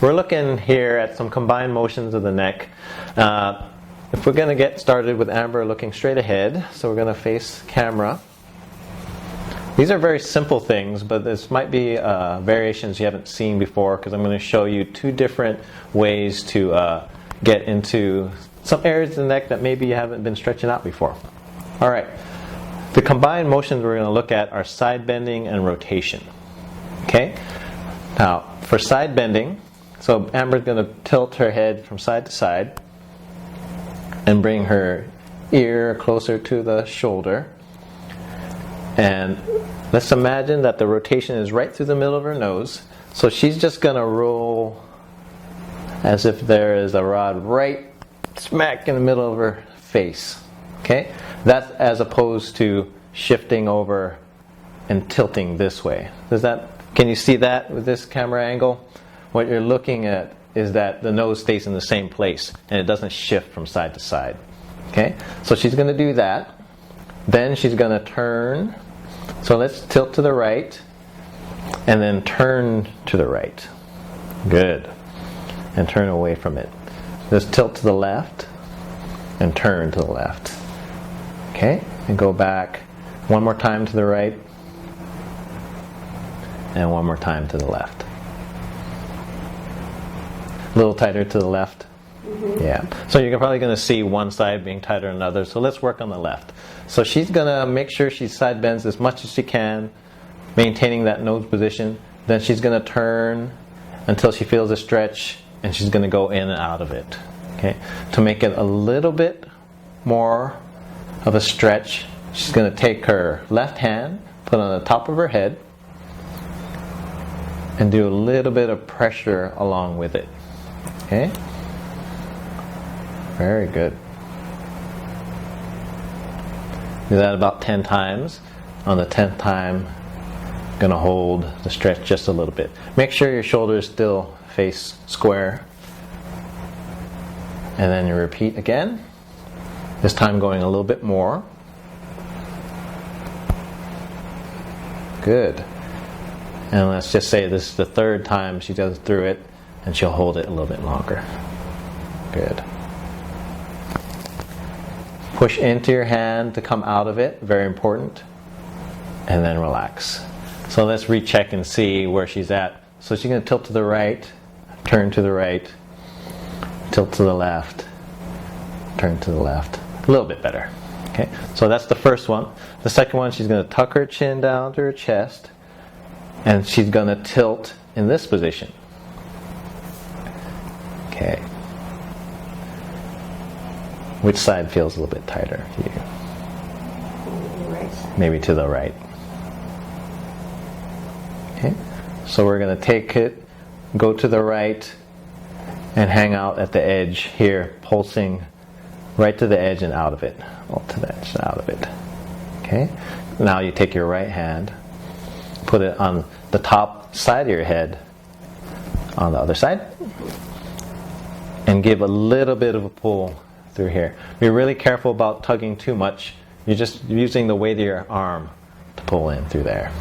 we're looking here at some combined motions of the neck. If we're going to get started with Amber looking straight ahead, so we're going to face camera. These are very simple things, but this might be variations you haven't seen before, because I'm going to show you two different ways to get into some areas of the neck that maybe you haven't been stretching out before. All right. The combined motions we're going to look at are side bending and rotation. Okay? Now, for side bending, so Amber's going to tilt her head from side to side and bring her ear closer to the shoulder. And let's imagine that the rotation is right through the middle of her nose. So she's just going to roll as if there is a rod right smack in the middle of her face. Okay? That's as opposed to shifting over and tilting this way. Can you see that with this camera angle? What you're looking at is that the nose stays in the same place and it doesn't shift from side to side. Okay? So she's going to do that. Then she's going to turn. So let's tilt to the right and then turn to the right. Good. And turn away from it. Let's tilt to the left and turn to the left. Okay? And go back one more time to the right and one more time to the left. A little tighter to the left. Mm-hmm. Yeah. So you're probably going to see one side being tighter than another. So let's work on the left. So she's going to make sure she side bends as much as she can, maintaining that nose position. Then she's going to turn until she feels a stretch, and she's going to go in and out of it. Okay? To make it a little bit more of a stretch, she's going to take her left hand, put it on the top of her head, and do a little bit of pressure along with it. Okay? Very good. Do that about 10 times. On the 10th time, I'm going to hold the stretch just a little bit. Make sure your shoulders still face square. And then you repeat again. This time going a little bit more. Good. And let's just say this is the third time she goes through it, and she'll hold it a little bit longer. Good. Push into your hand to come out of it, very important. And then relax. So let's recheck and see where she's at. So she's going to tilt to the right, turn to the right, tilt to the left, turn to the left. A little bit better. Okay, so that's the first one. The second one, she's going to tuck her chin down to her chest, and she's going to tilt in this position. Okay. Which side feels a little bit tighter to you? Right side. Maybe to the right. Okay. So we're going to take it, go to the right, and hang out at the edge here, pulsing right to the edge and out of it. Well, to the edge and out of it. Okay. Now you take your right hand, put it on the top side of your head, on the other side, and give a little bit of a pull through here. Be really careful about tugging too much. You're just using the weight of your arm to pull in through there.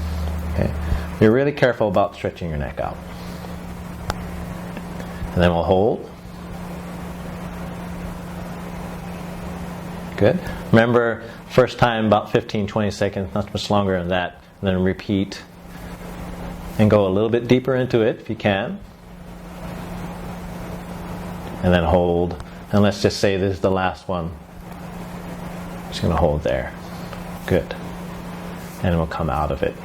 Okay. Be really careful about stretching your neck out. And then we'll hold. Good. Remember, first time about 15-20 seconds, not much longer than that. And then repeat. And go a little bit deeper into it if you can. And then hold. And let's just say this is the last one. Just going to hold there. Good. And we'll come out of it.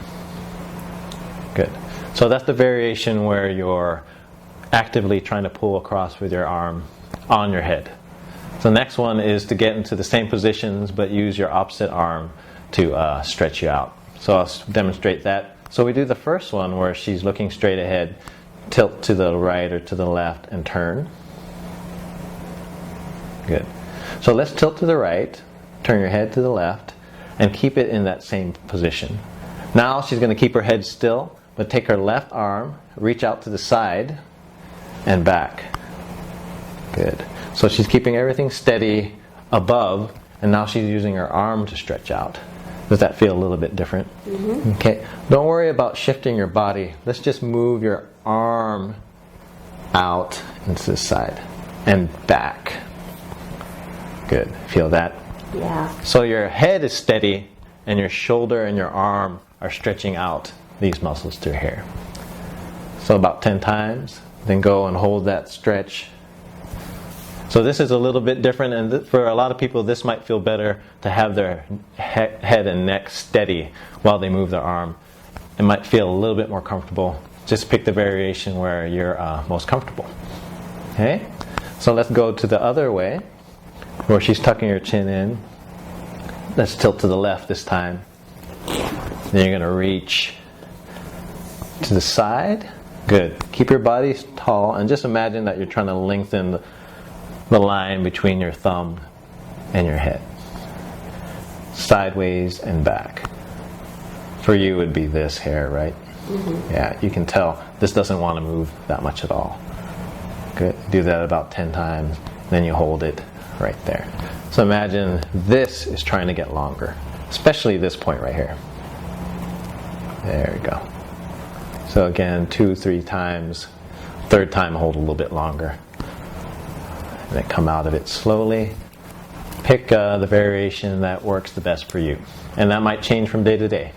Good. So that's the variation where you're actively trying to pull across with your arm on your head. So the next one is to get into the same positions but use your opposite arm to stretch you out. So I'll demonstrate that. So we do the first one where she's looking straight ahead, tilt to the right or to the left and turn. Good. So let's tilt to the right, turn your head to the left, and keep it in that same position. Now she's going to keep her head still, but take her left arm, reach out to the side, and back. Good. So she's keeping everything steady above, and now she's using her arm to stretch out. Does that feel a little bit different? Mm-hmm. Okay. Don't worry about shifting your body. Let's just move your arm out into the side and back. Good. Feel that? Yeah. So your head is steady and your shoulder and your arm are stretching out these muscles through here. So about 10 times. Then go and hold that stretch. So this is a little bit different, and for a lot of people this might feel better to have their head and neck steady while they move their arm. It might feel a little bit more comfortable. Just pick the variation where you're most comfortable. Okay? So let's go to the other way, where she's tucking her chin in. Let's tilt to the left this time. Then you're going to reach to the side. Good. Keep your body tall and just imagine that you're trying to lengthen the line between your thumb and your head. Sideways and back. For you it would be this hair, right? Mm-hmm. Yeah, you can tell this doesn't want to move that much at all. Good. Do that about 10 times. Then you hold it right there. So imagine this is trying to get longer, especially this point right here. There we go. So again, 2-3 times. Third time, hold a little bit longer. And then come out of it slowly. Pick the variation that works the best for you. And that might change from day to day.